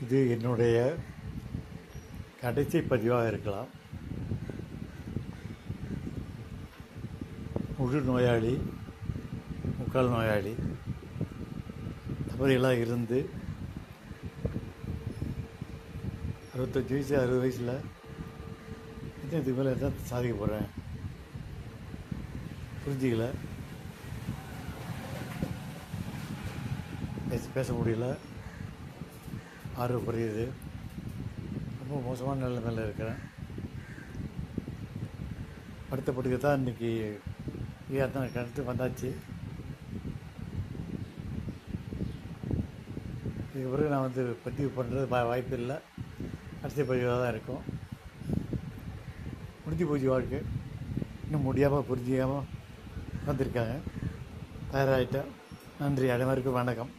இது என்னுடைய கடைசி பதிவாக இருக்கலாம். முழு நோயாளி, முக்கால் நோயாளி தவறுகளாக இருந்து 65 வயசு 60 வயசில் இதுக்கு மேலே தான் சாதிக்க போகிறேன் புரிஞ்சிக்கல, பேச முடியல, ஆர்வம் குறையுது, ரொம்ப மோசமான நிலைமையில் இருக்கிறேன். படுத்த படுக்க தான் இன்றைக்கி தான் கிணத்து வந்தாச்சு. இதுக்கு பிறகு நான் பதிவு பண்ணுறது வாய்ப்பு இல்லை, கடைசி பதிவாக தான் இருக்கும். முடிஞ்சு போச்சு வாழ்க்கை. இன்னும் முடியாமல் புரிஞ்சிக்காமல் வந்திருக்காங்க. தயாராகிட்டேன். நன்றி. அனைவருக்கும் வணக்கம்.